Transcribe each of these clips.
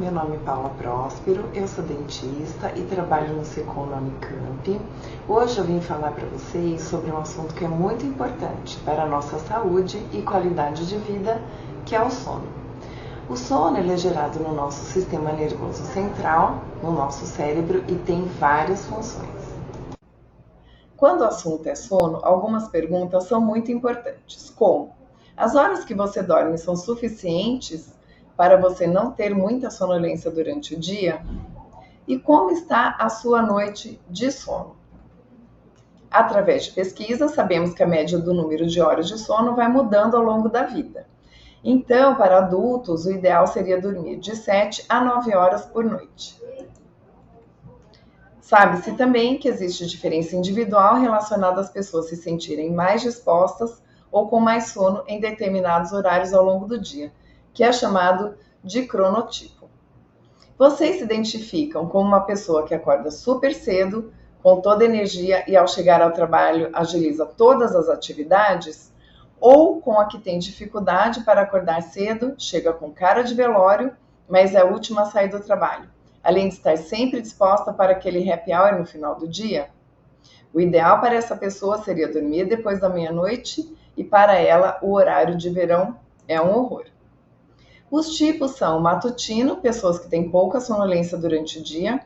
meu nome é Paula Próspero, eu sou dentista e trabalho no Secom na Unicamp. Hoje eu vim falar para vocês sobre um assunto que é muito importante para a nossa saúde e qualidade de vida, que é o sono. O sono ele é gerado no nosso sistema nervoso central, no nosso cérebro, e tem várias funções. Quando o assunto é sono, algumas perguntas são muito importantes, como: as horas que você dorme são suficientes para você não ter muita sonolência durante o dia? E como está a sua noite de sono? Através de pesquisa, sabemos que a média do número de horas de sono vai mudando ao longo da vida. Então, para adultos, o ideal seria dormir de 7 a 9 horas por noite. Sabe-se também que existe diferença individual relacionada às pessoas se sentirem mais dispostas ou com mais sono em determinados horários ao longo do dia, que é chamado de cronotipo. Vocês se identificam como uma pessoa que acorda super cedo, com toda a energia e ao chegar ao trabalho agiliza todas as atividades? Ou com a que tem dificuldade para acordar cedo, chega com cara de velório, mas é a última a sair do trabalho, além de estar sempre disposta para aquele happy hour no final do dia? O ideal para essa pessoa seria dormir depois da meia-noite e para ela o horário de verão é um horror. Os tipos são matutino, pessoas que têm pouca sonolência durante o dia;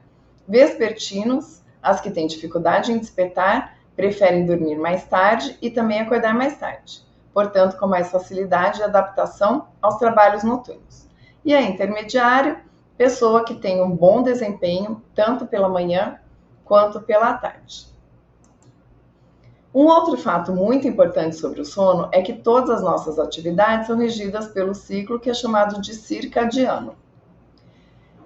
vespertinos, as que têm dificuldade em despertar, preferem dormir mais tarde e também acordar mais tarde, portanto com mais facilidade de adaptação aos trabalhos noturnos. E a intermediário, pessoa que tem um bom desempenho tanto pela manhã quanto pela tarde. Um outro fato muito importante sobre o sono é que todas as nossas atividades são regidas pelo ciclo que é chamado de circadiano.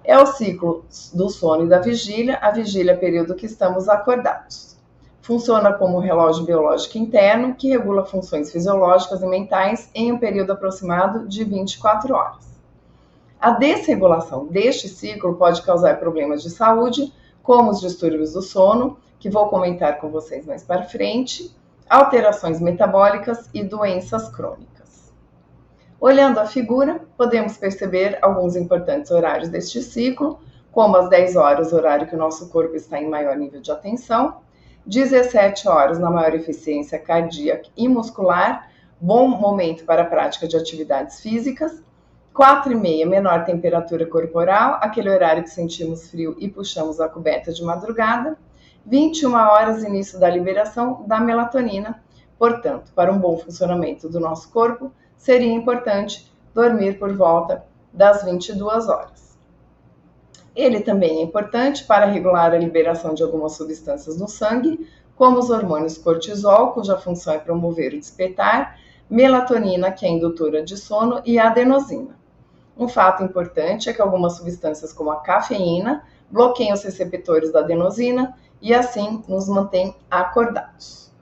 É o ciclo do sono e da vigília. A vigília é o período que estamos acordados. Funciona como um relógio biológico interno que regula funções fisiológicas e mentais em um período aproximado de 24 horas. A desregulação deste ciclo pode causar problemas de saúde, como os distúrbios do sono, que vou comentar com vocês mais para frente, alterações metabólicas e doenças crônicas. Olhando a figura, podemos perceber alguns importantes horários deste ciclo, como às 10 horas, horário que o nosso corpo está em maior nível de atenção; 17 horas na maior eficiência cardíaca e muscular, bom momento para a prática de atividades físicas; 4h30, menor temperatura corporal, aquele horário que sentimos frio e puxamos a coberta de madrugada; 21 horas, início da liberação da melatonina. Portanto, para um bom funcionamento do nosso corpo, seria importante dormir por volta das 22 horas. Ele também é importante para regular a liberação de algumas substâncias no sangue, como os hormônios cortisol, cuja função é promover o despertar, melatonina, que é indutora de sono, e adenosina. Um fato importante é que algumas substâncias, como a cafeína, bloqueiam os receptores da adenosina e assim nos mantém acordados.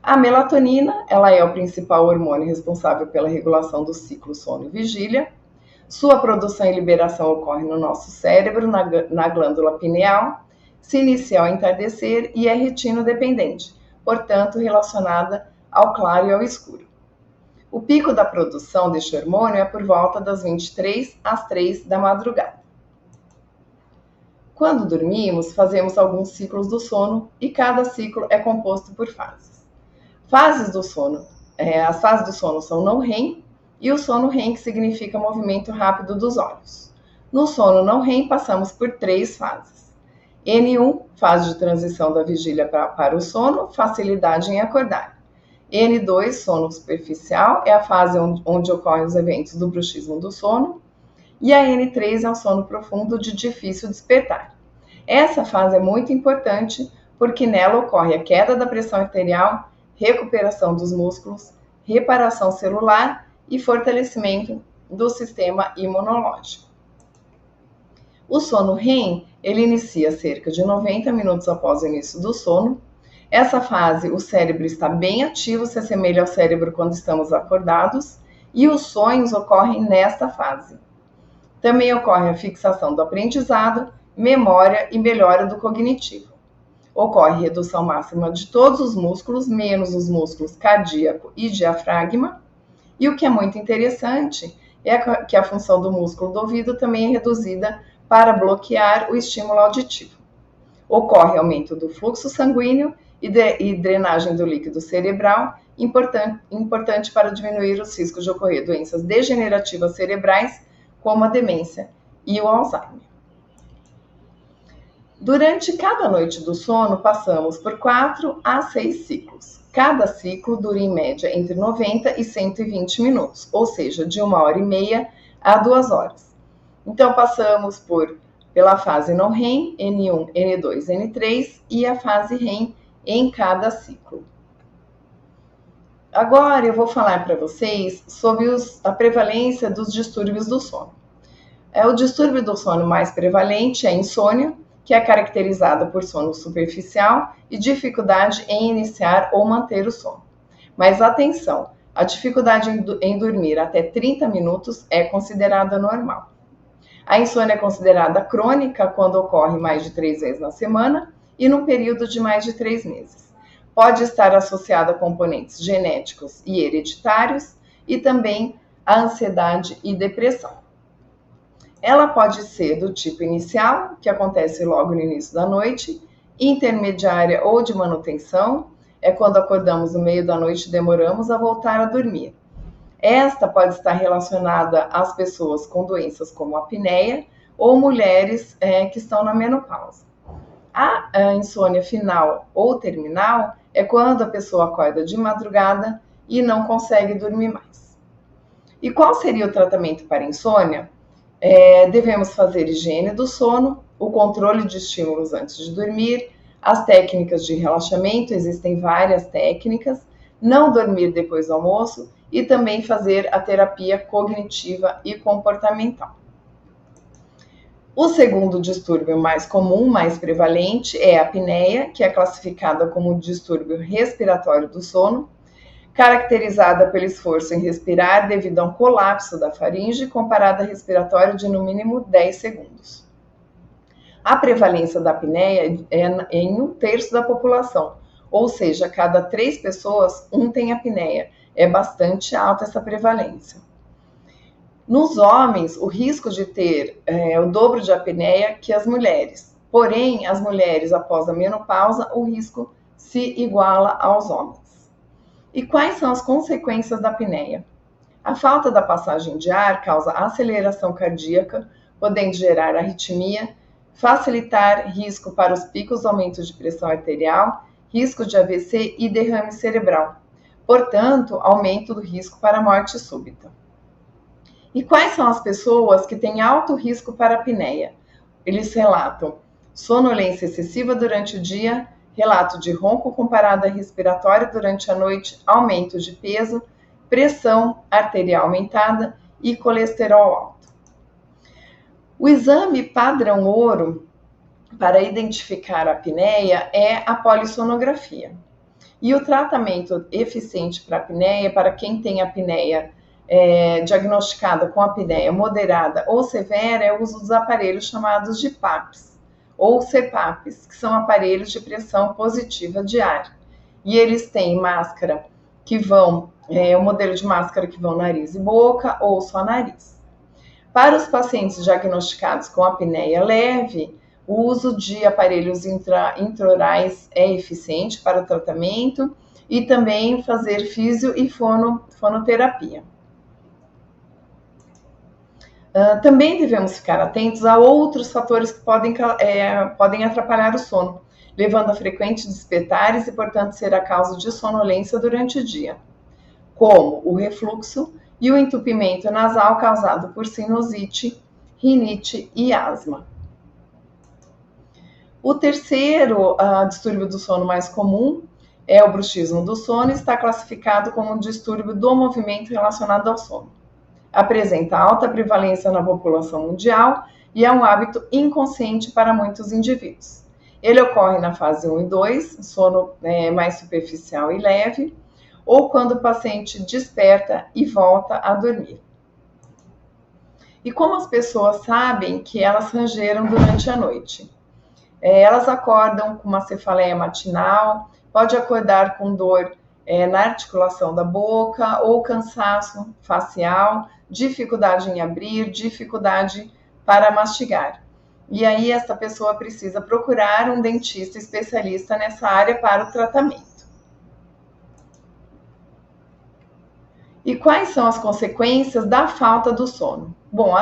A melatonina, ela é o principal hormônio responsável pela regulação do ciclo sono e vigília. Sua produção e liberação ocorre no nosso cérebro, na glândula pineal, se inicia ao entardecer e é retino-dependente, portanto relacionada ao claro e ao escuro. O pico da produção deste hormônio é por volta das 23 às 3 da madrugada. Quando dormimos, fazemos alguns ciclos do sono e cada ciclo é composto por fases. Fases do sono. As fases do sono são não REM e o sono REM, que significa movimento rápido dos olhos. No sono não REM, passamos por 3 fases. N1, fase de transição da vigília para o sono, facilidade em acordar. N2, sono superficial, é a fase onde ocorrem os eventos do bruxismo do sono. E a N3 é o sono profundo de difícil despertar. Essa fase é muito importante porque nela ocorre a queda da pressão arterial, recuperação dos músculos, reparação celular e fortalecimento do sistema imunológico. O sono REM, ele inicia cerca de 90 minutos após o início do sono. Essa fase, o cérebro está bem ativo, se assemelha ao cérebro quando estamos acordados, e os sonhos ocorrem nesta fase. Também ocorre a fixação do aprendizado, memória e melhora do cognitivo. Ocorre redução máxima de todos os músculos, menos os músculos cardíaco e diafragma. E o que é muito interessante que a função do músculo do ouvido também é reduzida para bloquear o estímulo auditivo. Ocorre aumento do fluxo sanguíneo e drenagem do líquido cerebral, importante para diminuir os riscos de ocorrer doenças degenerativas cerebrais, como a demência e o Alzheimer. Durante cada noite do sono, passamos por 4 a 6 ciclos. Cada ciclo dura em média entre 90 e 120 minutos, ou seja, de 1h30 a 2 horas. Então, passamos pela fase não REM, N1, N2, N3 e a fase REM em cada ciclo. Agora eu vou falar para vocês sobre a prevalência dos distúrbios do sono. O distúrbio do sono mais prevalente é a insônia, que é caracterizada por sono superficial e dificuldade em iniciar ou manter o sono. Mas atenção, a dificuldade em dormir até 30 minutos é considerada normal. A insônia é considerada crônica quando ocorre mais de 3 vezes na semana e num período de mais de 3 meses. Pode estar associada a componentes genéticos e hereditários e também a ansiedade e depressão. Ela pode ser do tipo inicial, que acontece logo no início da noite, intermediária ou de manutenção, é quando acordamos no meio da noite e demoramos a voltar a dormir. Esta pode estar relacionada às pessoas com doenças como a apneia ou mulheres que estão na menopausa. A insônia final ou terminal é quando a pessoa acorda de madrugada e não consegue dormir mais. E qual seria o tratamento para a insônia? Devemos fazer higiene do sono, o controle de estímulos antes de dormir, as técnicas de relaxamento, existem várias técnicas, não dormir depois do almoço e também fazer a terapia cognitiva e comportamental. O segundo distúrbio mais comum, mais prevalente, é a apneia, que é classificada como um distúrbio respiratório do sono, caracterizada pelo esforço em respirar devido a um colapso da faringe com parada respiratória de no mínimo 10 segundos. A prevalência da apneia é em 1/3 da população, ou seja, cada 3 pessoas, 1 tem apneia. É bastante alta essa prevalência. Nos homens, o risco de ter o dobro de apneia que as mulheres. Porém, as mulheres, após a menopausa, o risco se iguala aos homens. E quais são as consequências da apneia? A falta da passagem de ar causa aceleração cardíaca, podendo gerar arritmia, facilitar risco para os picos, aumento de pressão arterial, risco de AVC e derrame cerebral. Portanto, aumento do risco para morte súbita. E quais são as pessoas que têm alto risco para apneia? Eles relatam sonolência excessiva durante o dia, relato de ronco com parada respiratória durante a noite, aumento de peso, pressão arterial aumentada e colesterol alto. O exame padrão ouro para identificar a apneia é a polissonografia. E o tratamento eficiente para apneia, para quem tem apneia diagnosticada com apneia moderada ou severa, é o uso dos aparelhos chamados de PAPs ou CPAPs, que são aparelhos de pressão positiva de ar. E eles têm máscara que vão, o modelo de máscara que vão nariz e boca ou só nariz. Para os pacientes diagnosticados com apneia leve, o uso de aparelhos intraorais é eficiente para o tratamento e também fazer fisio e fonoterapia. Também devemos ficar atentos a outros fatores que podem atrapalhar o sono, levando a frequentes despertares e, portanto, ser a causa de sonolência durante o dia, como o refluxo e o entupimento nasal causado por sinusite, rinite e asma. O terceiro distúrbio do sono mais comum é o bruxismo do sono e está classificado como um distúrbio do movimento relacionado ao sono. Apresenta alta prevalência na população mundial e é um hábito inconsciente para muitos indivíduos. Ele ocorre na fase 1 e 2, sono mais superficial e leve, ou quando o paciente desperta e volta a dormir. E como as pessoas sabem que elas rangeram durante a noite? Elas acordam com uma cefaleia matinal, pode acordar com dor na articulação da boca ou cansaço facial, dificuldade em abrir, dificuldade para mastigar. E aí essa pessoa precisa procurar um dentista especialista nessa área para o tratamento. E quais são as consequências da falta do sono? Bom,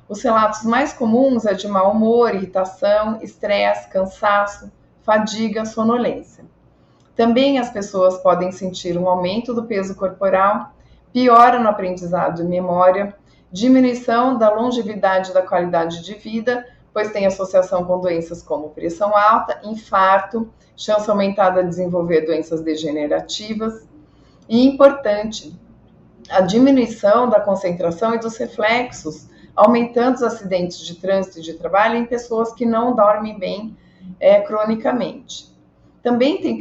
os relatos mais comuns é de mau humor, irritação, estresse, cansaço, fadiga, sonolência. Também as pessoas podem sentir um aumento do peso corporal, piora no aprendizado e memória, diminuição da longevidade e da qualidade de vida, pois tem associação com doenças como pressão alta, infarto, chance aumentada de desenvolver doenças degenerativas. E importante, a diminuição da concentração e dos reflexos, aumentando os acidentes de trânsito e de trabalho em pessoas que não dormem bem cronicamente. Também tem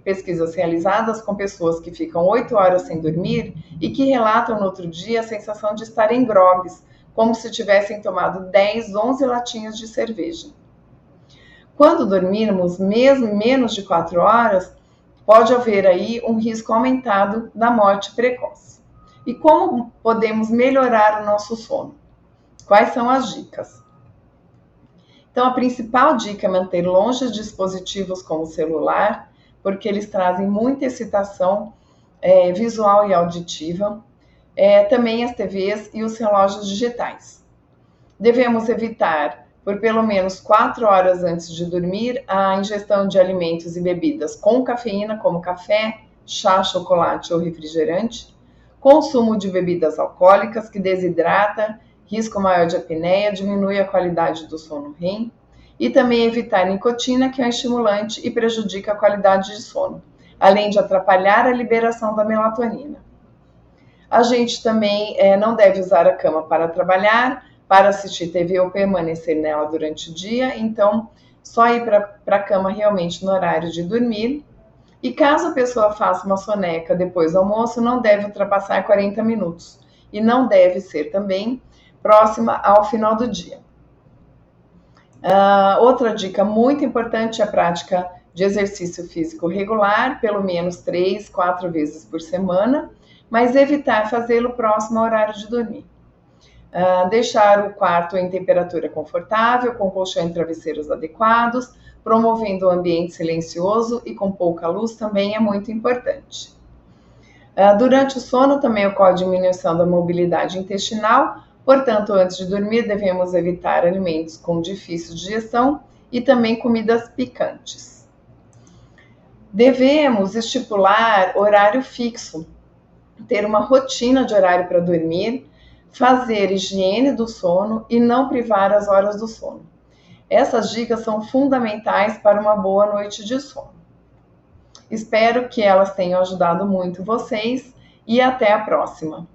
pesquisas realizadas com pessoas que ficam 8 horas sem dormir e que relatam no outro dia a sensação de estarem grogues, como se tivessem tomado 10, 11 latinhas de cerveja. Quando dormirmos mesmo menos de 4 horas, pode haver aí um risco aumentado da morte precoce. E como podemos melhorar o nosso sono? Quais são as dicas? Então, a principal dica é manter longe os dispositivos como o celular, porque eles trazem muita excitação visual e auditiva. Também as TVs e os relógios digitais. Devemos evitar, por pelo menos 4 horas antes de dormir, a ingestão de alimentos e bebidas com cafeína, como café, chá, chocolate ou refrigerante, consumo de bebidas alcoólicas que desidrata, risco maior de apneia, diminui a qualidade do sono REM, e também evitar nicotina, que é um estimulante e prejudica a qualidade de sono, além de atrapalhar a liberação da melatonina. A gente também não deve usar a cama para trabalhar, para assistir TV ou permanecer nela durante o dia, então só ir para a cama realmente no horário de dormir. E caso a pessoa faça uma soneca depois do almoço, não deve ultrapassar 40 minutos e não deve ser também próxima ao final do dia. Outra dica muito importante é a prática de exercício físico regular, pelo menos 3, 4 vezes por semana, mas evitar fazê-lo próximo ao horário de dormir. Deixar o quarto em temperatura confortável, com colchão e travesseiros adequados, promovendo um ambiente silencioso e com pouca luz também é muito importante. Durante o sono também ocorre diminuição da mobilidade intestinal, portanto, antes de dormir devemos evitar alimentos com difícil digestão e também comidas picantes. Devemos estipular horário fixo, ter uma rotina de horário para dormir, fazer higiene do sono e não privar as horas do sono. Essas dicas são fundamentais para uma boa noite de sono. Espero que elas tenham ajudado muito vocês e até a próxima!